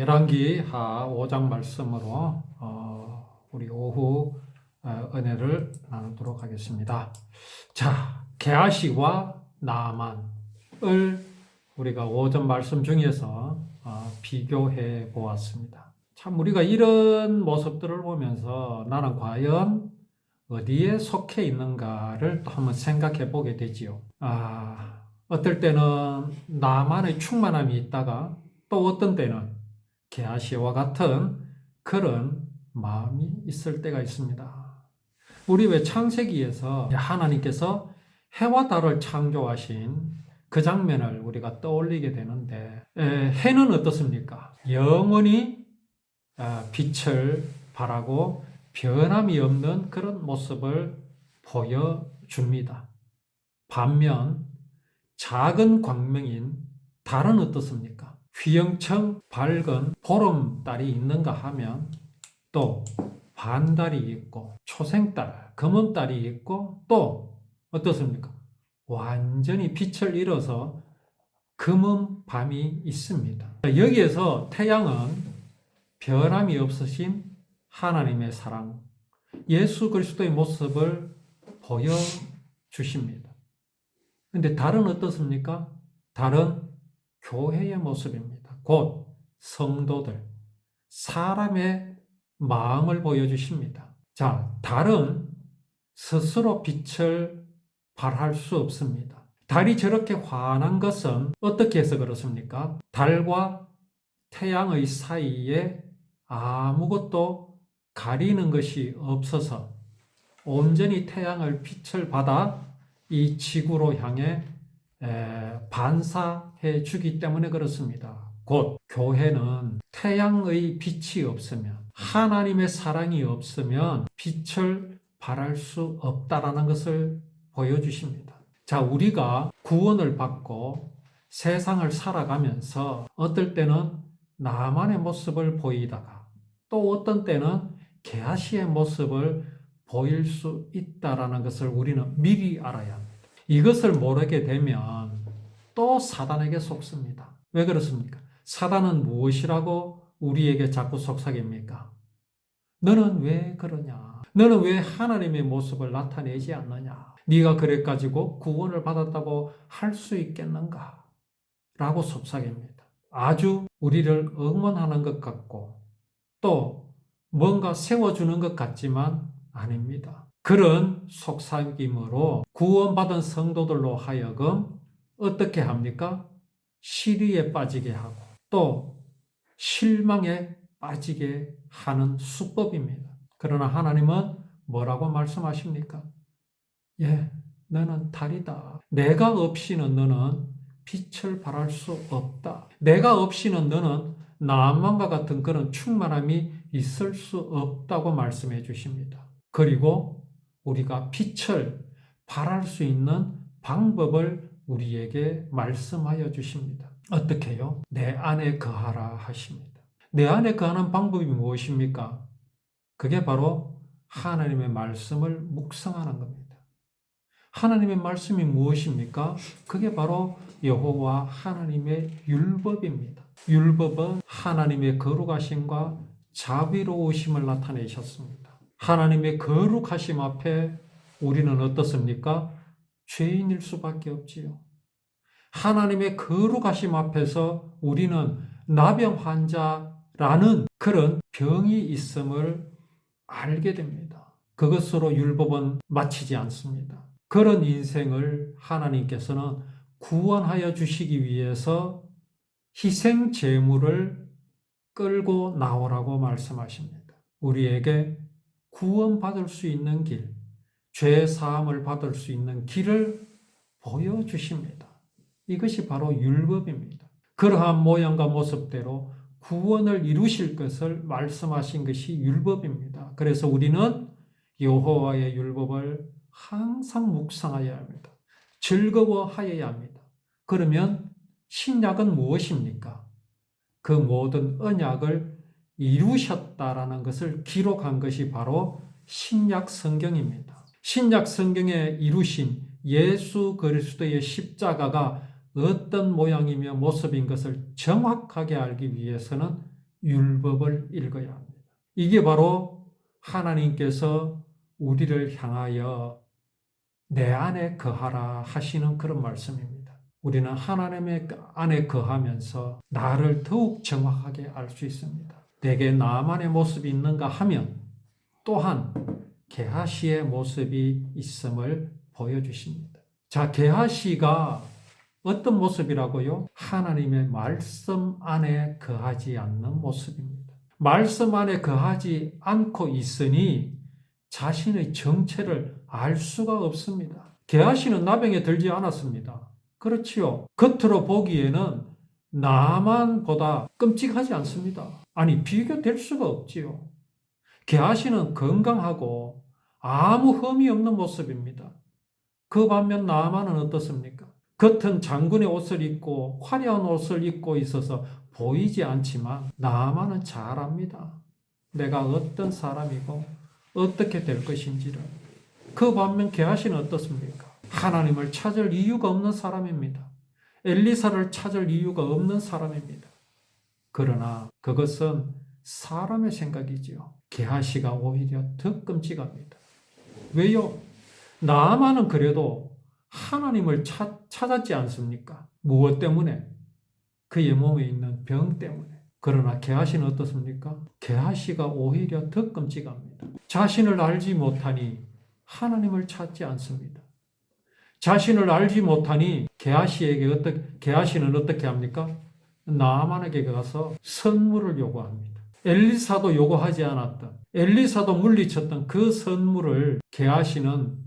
열왕기 하 5장 말씀으로 우리 오후 은혜를 나누도록 하겠습니다. 자, 게하시와 나아만을 우리가 5장 말씀 중에서 비교해 보았습니다. 참 우리가 이런 모습들을 보면서 나는 과연 어디에 속해 있는가를 또 한번 생각해 보게 되지요. 어떨 때는 나만의 충만함이 있다가 또 어떤 때는 게하시와 같은 그런 마음이 있을 때가 있습니다. 우리 왜 창세기에서 하나님께서 해와 달을 창조하신 그 장면을 우리가 떠올리게 되는데, 해는 어떻습니까? 영원히 빛을 발하고 변함이 없는 그런 모습을 보여줍니다. 반면 작은 광명인 달은 어떻습니까? 휘영청 밝은 보름달이 있는가 하면 또 반달이 있고 초생달, 금음달이 있고 또 어떻습니까? 완전히 빛을 잃어서 금음 밤이 있습니다. 여기에서 태양은 변함이 없으신 하나님의 사랑, 예수 그리스도의 모습을 보여주십니다. 그런데 달은 어떻습니까? 달은 교회의 모습입니다. 곧 성도들, 사람의 마음을 보여주십니다. 자, 달은 스스로 빛을 발할 수 없습니다. 달이 저렇게 환한 것은 어떻게 해서 그렇습니까? 달과 태양의 사이에 아무것도 가리는 것이 없어서 온전히 태양을 빛을 받아 이 지구로 향해 반사해 주기 때문에 그렇습니다. 곧 교회는 태양의 빛이 없으면, 하나님의 사랑이 없으면 빛을 발할 수 없다라는 것을 보여주십니다. 자, 우리가 구원을 받고 세상을 살아가면서 어떨 때는 나만의 모습을 보이다가 또 어떤 때는 게하시의 모습을 보일 수 있다라는 것을 우리는 미리 알아야 합니다. 이것을 모르게 되면 또 사단에게 속습니다. 왜 그렇습니까? 사단은 무엇이라고 우리에게 자꾸 속삭입니까? 너는 왜 그러냐? 너는 왜 하나님의 모습을 나타내지 않느냐? 네가 그래가지고 구원을 받았다고 할 수 있겠는가? 라고 속삭입니다. 아주 우리를 응원하는 것 같고 또 뭔가 세워주는 것 같지만 아닙니다. 그런 속삭임으로 구원받은 성도들로 하여금 어떻게 합니까? 시리에 빠지게 하고 또 실망에 빠지게 하는 수법입니다. 그러나 하나님은 뭐라고 말씀하십니까? 너는 달이다. 내가 없이는 너는 빛을 발할 수 없다. 내가 없이는 너는 나만과 같은 그런 충만함이 있을 수 없다고 말씀해 주십니다. 그리고 우리가 빛을 발할 수 있는 방법을 우리에게 말씀하여 주십니다. 어떻게요? 내 안에 거하라 하십니다. 내 안에 거하는 방법이 무엇입니까? 그게 바로 하나님의 말씀을 묵상하는 겁니다. 하나님의 말씀이 무엇입니까? 그게 바로 여호와 하나님의 율법입니다. 율법은 하나님의 거룩하심과 자비로우심을 나타내셨습니다. 하나님의 거룩하심 앞에 우리는 어떻습니까? 죄인일 수밖에 없지요. 하나님의 거룩하심 앞에서 우리는 나병 환자라는 그런 병이 있음을 알게 됩니다. 그것으로 율법은 마치지 않습니다. 그런 인생을 하나님께서는 구원하여 주시기 위해서 희생 제물을 끌고 나오라고 말씀하십니다. 우리에게 구원받을 수 있는 길, 죄 사함을 받을 수 있는 길을 보여주십니다. 이것이 바로 율법입니다. 그러한 모양과 모습대로 구원을 이루실 것을 말씀하신 것이 율법입니다. 그래서 우리는 여호와의 율법을 항상 묵상하여야 합니다. 즐거워하여야 합니다. 그러면 신약은 무엇입니까? 그 모든 언약을 이루셨다라는 것을 기록한 것이 바로 신약 성경입니다. 신약 성경에 이루신 예수 그리스도의 십자가가 어떤 모양이며 모습인 것을 정확하게 알기 위해서는 율법을 읽어야 합니다. 이게 바로 하나님께서 우리를 향하여 내 안에 거하라 하시는 그런 말씀입니다. 우리는 하나님의 안에 거하면서 나를 더욱 정확하게 알 수 있습니다. 내게 나만의 모습이 있는가 하면 또한 게하시의 모습이 있음을 보여주십니다. 자, 게하시가 어떤 모습이라고요? 하나님의 말씀 안에 거하지 않는 모습입니다. 말씀 안에 거하지 않고 있으니 자신의 정체를 알 수가 없습니다. 게하시는 나병에 들지 않았습니다. 그렇지요. 겉으로 보기에는 나만보다 끔찍하지 않습니다. 아니, 비교될 수가 없지요. 게하시는 건강하고 아무 흠이 없는 모습입니다. 그 반면 나만은 어떻습니까? 겉은 장군의 옷을 입고 화려한 옷을 입고 있어서 보이지 않지만 나만은 잘 압니다. 내가 어떤 사람이고 어떻게 될 것인지를. 그 반면 게하시는 어떻습니까? 하나님을 찾을 이유가 없는 사람입니다. 엘리사를 찾을 이유가 없는 사람입니다. 그러나 그것은 사람의 생각이지요. 게하시가 오히려 더 끔찍합니다. 왜요? 나만은 그래도 하나님을 찾았지 않습니까? 무엇 때문에? 그의 몸에 있는 병 때문에. 그러나 게하시는 어떻습니까? 게하시가 오히려 더 끔찍합니다. 자신을 알지 못하니 하나님을 찾지 않습니다. 자신을 알지 못하니 게하시는 어떻게 합니까? 나만에게 가서 선물을 요구합니다. 엘리사도 요구하지 않았던, 엘리사도 물리쳤던 그 선물을 게하시는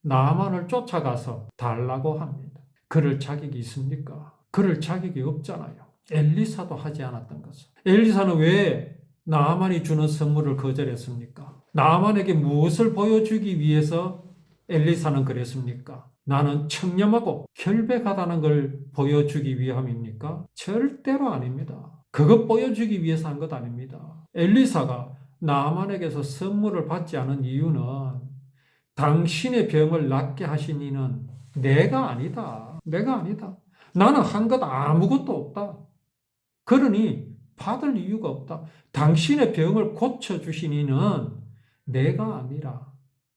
나만을 쫓아가서 달라고 합니다. 그럴 자격이 있습니까? 그럴 자격이 없잖아요. 엘리사도 하지 않았던 것을. 엘리사는 왜 나만이 주는 선물을 거절했습니까? 나만에게 무엇을 보여주기 위해서 엘리사는 그랬습니까? 나는 청렴하고 결백하다는 걸 보여주기 위함입니까? 절대로 아닙니다. 그것 보여주기 위해서 한 것 아닙니다. 엘리사가 나만에게서 선물을 받지 않은 이유는 당신의 병을 낫게 하신 이는 내가 아니다. 내가 아니다. 나는 한 것 아무것도 없다. 그러니 받을 이유가 없다. 당신의 병을 고쳐주신 이는 내가 아니라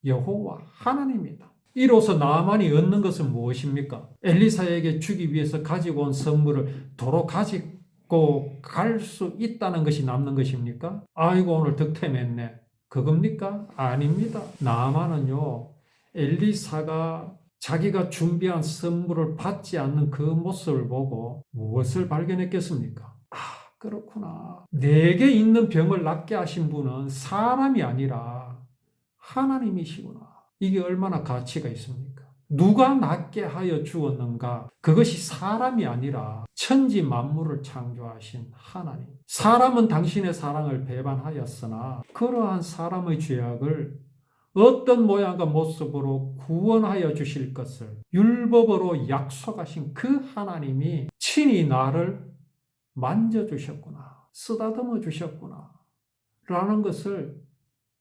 여호와 하나님이다. 이로써 나만이 얻는 것은 무엇입니까? 엘리사에게 주기 위해서 가지고 온 선물을 도로 가지고 갈 수 있다는 것이 남는 것입니까? 아이고 오늘 득템했네. 그겁니까? 아닙니다. 나만은요, 엘리사가 자기가 준비한 선물을 받지 않는 그 모습을 보고 무엇을 발견했겠습니까? 아, 그렇구나. 내게 있는 병을 낫게 하신 분은 사람이 아니라 하나님이시구나. 이게 얼마나 가치가 있습니까? 누가 낫게 하여 주었는가? 그것이 사람이 아니라 천지 만물을 창조하신 하나님. 사람은 당신의 사랑을 배반하였으나 그러한 사람의 죄악을 어떤 모양과 모습으로 구원하여 주실 것을 율법으로 약속하신 그 하나님이 친히 나를 만져주셨구나. 쓰다듬어 주셨구나. 라는 것을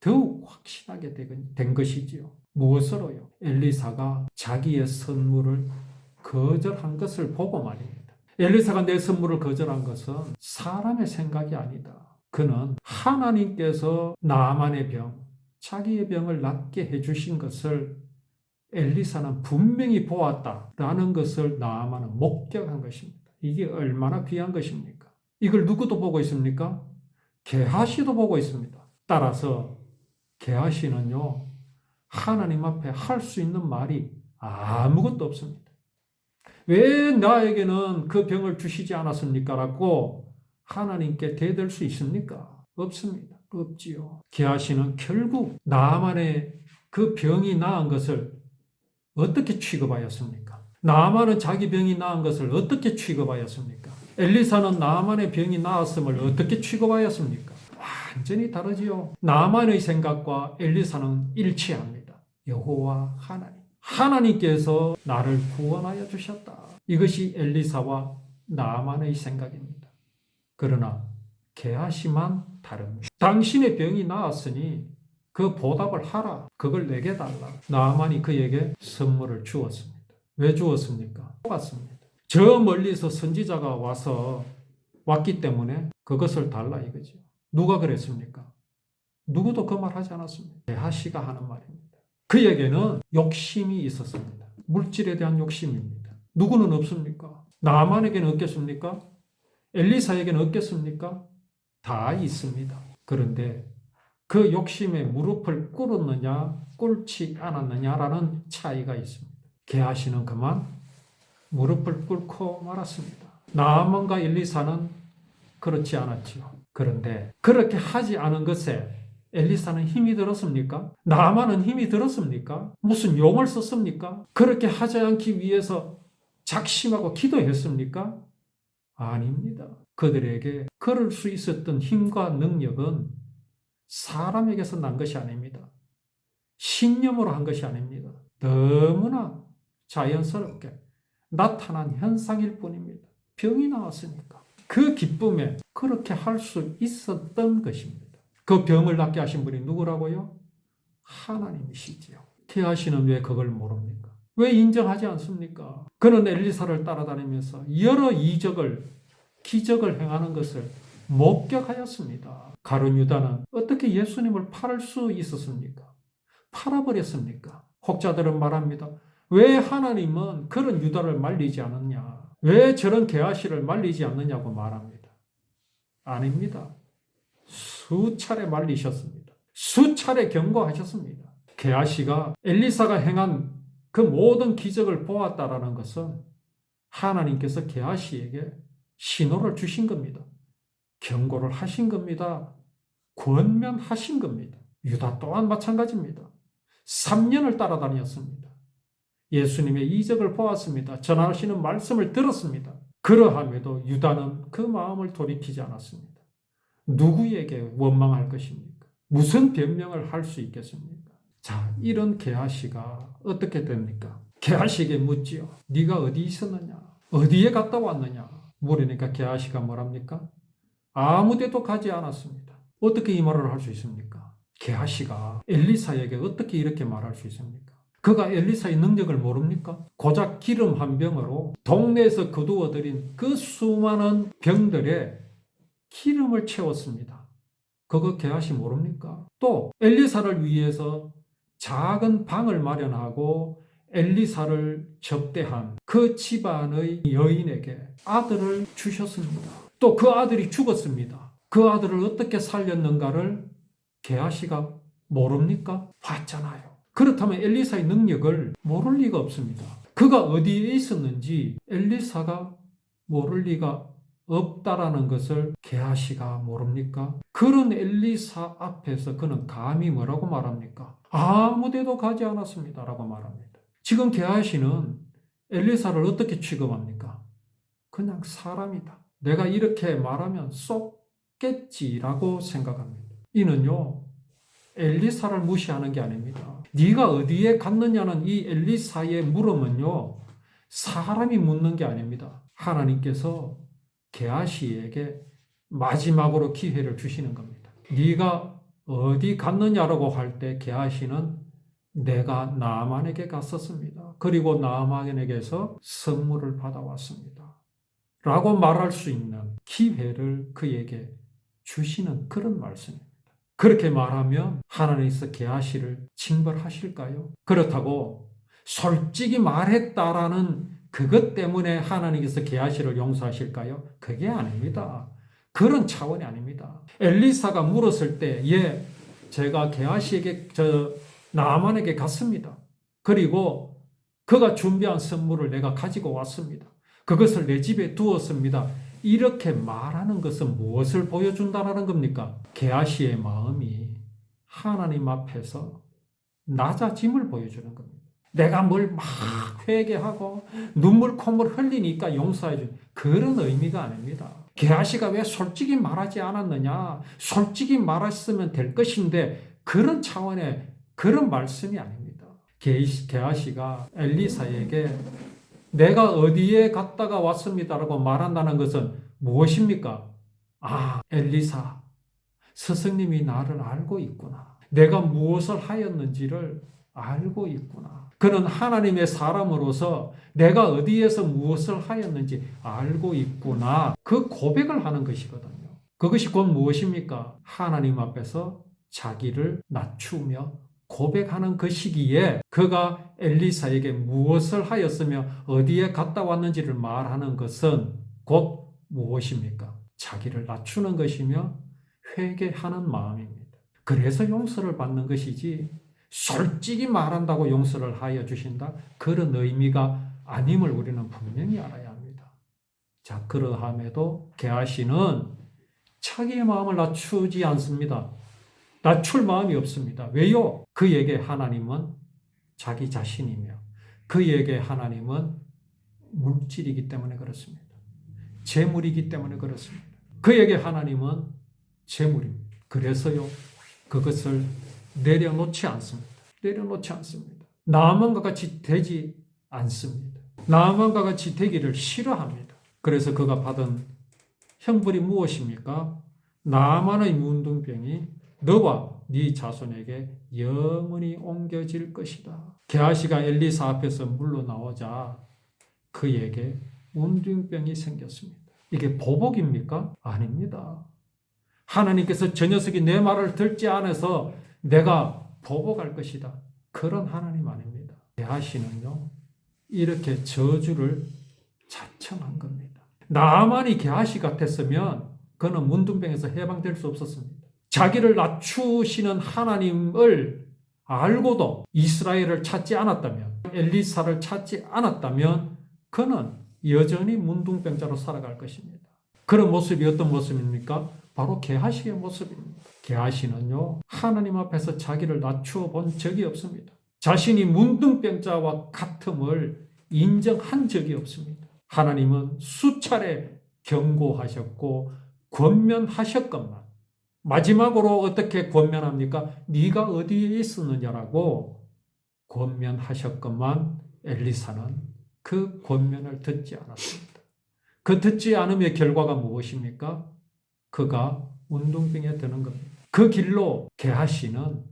더욱 확신하게 된 것이지요. 무엇으로요? 엘리사가 자기의 선물을 거절한 것을 보고 말입니다. 엘리사가 내 선물을 거절한 것은 사람의 생각이 아니다. 그는 하나님께서 나만의 병, 자기의 병을 낫게 해주신 것을 엘리사는 분명히 보았다라는 것을 나아만은 목격한 것입니다. 이게 얼마나 귀한 것입니까? 이걸 누구도 보고 있습니까? 게하시도 보고 있습니다. 따라서 게하시는요, 하나님 앞에 할 수 있는 말이 아무것도 없습니다. 왜 나에게는 그 병을 주시지 않았습니까? 라고 하나님께 대들 수 있습니까? 없습니다. 없지요. 게하시는 결국 나만의 그 병이 나은 것을 어떻게 취급하였습니까? 나만은 자기 병이 나은 것을 어떻게 취급하였습니까? 엘리사는 나만의 병이 나았음을 어떻게 취급하였습니까? 완전히 다르지요. 나만의 생각과 엘리사는 일치합니다. 여호와 하나님. 하나님께서 나를 구원하여 주셨다. 이것이 엘리사와 나만의 생각입니다. 그러나 게하시만 다릅니다. 당신의 병이 나았으니 그 보답을 하라. 그걸 내게 달라. 나만이 그에게 선물을 주었습니다. 왜 주었습니까? 똑같습니다. 저 멀리서 선지자가 왔기 때문에 그것을 달라 이거죠. 누가 그랬습니까? 누구도 그 말 하지 않았습니다. 게하시가 하는 말입니다. 그에게는 욕심이 있었습니다. 물질에 대한 욕심입니다. 누구는 없습니까? 나만에게는 없겠습니까? 엘리사에게는 없겠습니까? 다 있습니다. 그런데 그 욕심에 무릎을 꿇었느냐 꿇지 않았느냐라는 차이가 있습니다. 게하시는 그만 무릎을 꿇고 말았습니다. 나아만과 엘리사는 그렇지 않았지요. 그런데 그렇게 하지 않은 것에 엘리사는 힘이 들었습니까? 나아만은 힘이 들었습니까? 무슨 용을 썼습니까? 그렇게 하지 않기 위해서 작심하고 기도했습니까? 아닙니다. 그들에게 그럴 수 있었던 힘과 능력은 사람에게서 난 것이 아닙니다. 신념으로 한 것이 아닙니다. 너무나 자연스럽게 나타난 현상일 뿐입니다. 병이 나왔으니까. 그 기쁨에 그렇게 할 수 있었던 것입니다. 그 병을 낫게 하신 분이 누구라고요? 하나님이시지요. 게하시는 왜 그걸 모릅니까? 왜 인정하지 않습니까? 그는 엘리사를 따라다니면서 여러 기적을 행하는 것을 목격하였습니다. 가룟 유다는 어떻게 예수님을 팔을 수 있었습니까? 팔아버렸습니까? 혹자들은 말합니다. 왜 하나님은 그런 유다를 말리지 않았냐? 왜 저런 게하시를 말리지 않느냐고 말합니다. 아닙니다. 수차례 말리셨습니다. 수차례 경고하셨습니다. 게하시가 엘리사가 행한 그 모든 기적을 보았다라는 것은 하나님께서 게하시에게 신호를 주신 겁니다. 경고를 하신 겁니다. 권면하신 겁니다. 유다 또한 마찬가지입니다. 3년을 따라다녔습니다. 예수님의 이적을 보았습니다. 전하시는 말씀을 들었습니다. 그러함에도 유다는 그 마음을 돌이키지 않았습니다. 누구에게 원망할 것입니까? 무슨 변명을 할 수 있겠습니까? 자, 이런 게하시가 어떻게 됩니까? 게하시에게 묻지요. 네가 어디 있었느냐? 어디에 갔다 왔느냐? 물으니까 게하시가 뭐랍니까? 아무데도 가지 않았습니다. 어떻게 이 말을 할 수 있습니까? 게하시가 엘리사에게 어떻게 이렇게 말할 수 있습니까? 그가 엘리사의 능력을 모릅니까? 고작 기름 한 병으로 동네에서 거두어들인 그 수많은 병들에 기름을 채웠습니다. 그거 게하시 모릅니까? 또 엘리사를 위해서 작은 방을 마련하고 엘리사를 접대한 그 집안의 여인에게 아들을 주셨습니다. 또 그 아들이 죽었습니다. 그 아들을 어떻게 살렸는가를 게하시가 모릅니까? 봤잖아요. 그렇다면 엘리사의 능력을 모를 리가 없습니다. 그가 어디에 있었는지 엘리사가 모를 리가 없다라는 것을 게하시가 모릅니까? 그런 엘리사 앞에서 그는 감히 뭐라고 말합니까? 아무데도 가지 않았습니다 라고 말합니다. 지금 게하시는 엘리사를 어떻게 취급합니까? 그냥 사람이다. 내가 이렇게 말하면 쏙겠지라고 생각합니다. 이는요, 엘리사를 무시하는 게 아닙니다. 네가 어디에 갔느냐는 이 엘리사의 물음은요, 사람이 묻는 게 아닙니다. 하나님께서 게하시에게 마지막으로 기회를 주시는 겁니다. 네가 어디 갔느냐라고 할 때 게하시는 내가 나아만에게 갔었습니다. 그리고 나아만에게서 선물을 받아왔습니다. 라고 말할 수 있는 기회를 그에게 주시는 그런 말씀입니다. 그렇게 말하면 하나님께서 게하시를 징벌하실까요? 그렇다고 솔직히 말했다라는 그것 때문에 하나님께서 게하시를 용서하실까요? 그게 아닙니다. 그런 차원이 아닙니다. 엘리사가 물었을 때, 예, 제가 게하시에게, 나아만에게 갔습니다. 그리고 그가 준비한 선물을 내가 가지고 왔습니다. 그것을 내 집에 두었습니다. 이렇게 말하는 것은 무엇을 보여준다는 겁니까? 게하시의 마음이 하나님 앞에서 낮아짐을 보여주는 겁니다. 내가 뭘 막 회개하고 눈물 콧물 흘리니까 용서해 준 그런 의미가 아닙니다. 게하시가 왜 솔직히 말하지 않았느냐? 솔직히 말했으면 될 것인데 그런 차원의 그런 말씀이 아닙니다. 게하시가 엘리사에게 내가 어디에 갔다가 왔습니다라고 말한다는 것은 무엇입니까? 아, 엘리사, 스승님이 나를 알고 있구나. 내가 무엇을 하였는지를 알고 있구나. 그는 하나님의 사람으로서 내가 어디에서 무엇을 하였는지 알고 있구나. 그 고백을 하는 것이거든요. 그것이 곧 무엇입니까? 하나님 앞에서 자기를 낮추며 고백하는 그 시기에 그가 엘리사에게 무엇을 하였으며 어디에 갔다 왔는지를 말하는 것은 곧 무엇입니까? 자기를 낮추는 것이며 회개하는 마음입니다. 그래서 용서를 받는 것이지 솔직히 말한다고 용서를 하여 주신다? 그런 의미가 아님을 우리는 분명히 알아야 합니다. 자, 그러함에도 게하시는 자기의 마음을 낮추지 않습니다. 낮출 마음이 없습니다. 왜요? 그에게 하나님은 자기 자신이며 그에게 하나님은 물질이기 때문에 그렇습니다. 재물이기 때문에 그렇습니다. 그에게 하나님은 재물입니다. 그래서요, 그것을 내려놓지 않습니다. 내려놓지 않습니다. 나만과 같이 되지 않습니다. 나만과 같이 되기를 싫어합니다. 그래서 그가 받은 형벌이 무엇입니까? 나만의 문둥병이 너와 네 자손에게 영원히 옮겨질 것이다. 게하시가 엘리사 앞에서 물러나오자 그에게 문둥병이 생겼습니다. 이게 보복입니까? 아닙니다. 하나님께서 저 녀석이 내 말을 듣지 않아서 내가 보복할 것이다. 그런 하나님 아닙니다. 게하시는요, 이렇게 저주를 자청한 겁니다. 나만이 게하시 같았으면 그는 문둥병에서 해방될 수 없었습니다. 자기를 낮추시는 하나님을 알고도 이스라엘을 찾지 않았다면, 엘리사를 찾지 않았다면 그는 여전히 문둥병자로 살아갈 것입니다. 그런 모습이 어떤 모습입니까? 바로 게하시의 모습입니다. 게하시는요, 하나님 앞에서 자기를 낮추어 본 적이 없습니다. 자신이 문둥병자와 같음을 인정한 적이 없습니다. 하나님은 수차례 경고하셨고 권면하셨건만 마지막으로 어떻게 권면합니까? 네가 어디에 있었느냐라고 권면하셨건만 엘리사는 그 권면을 듣지 않았습니다. 그 듣지 않음의 결과가 무엇입니까? 그가 문둥병에 드는 겁니다. 그 길로 게하시는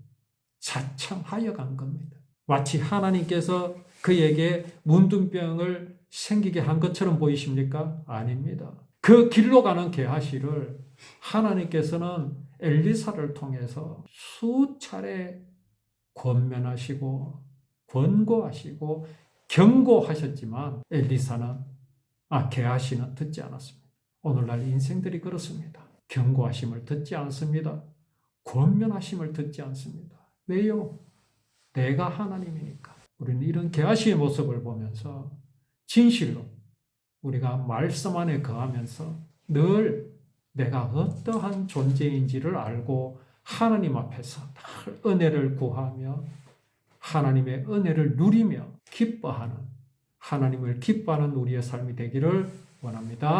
자청하여 간 겁니다. 마치 하나님께서 그에게 문둥병을 생기게 한 것처럼 보이십니까? 아닙니다. 그 길로 가는 게하시를 하나님께서는 엘리사를 통해서 수차례 권면하시고 권고하시고 경고하셨지만 게하시는 듣지 않았습니다. 오늘날 인생들이 그렇습니다. 경고하심을 듣지 않습니다. 권면하심을 듣지 않습니다. 왜요? 내가 하나님이니까. 우리는 이런 게하시의 모습을 보면서 진실로 우리가 말씀 안에 거하면서 늘 내가 어떠한 존재인지를 알고 하나님 앞에서 늘 은혜를 구하며 하나님의 은혜를 누리며 기뻐하는, 하나님을 기뻐하는 우리의 삶이 되기를 원합니다.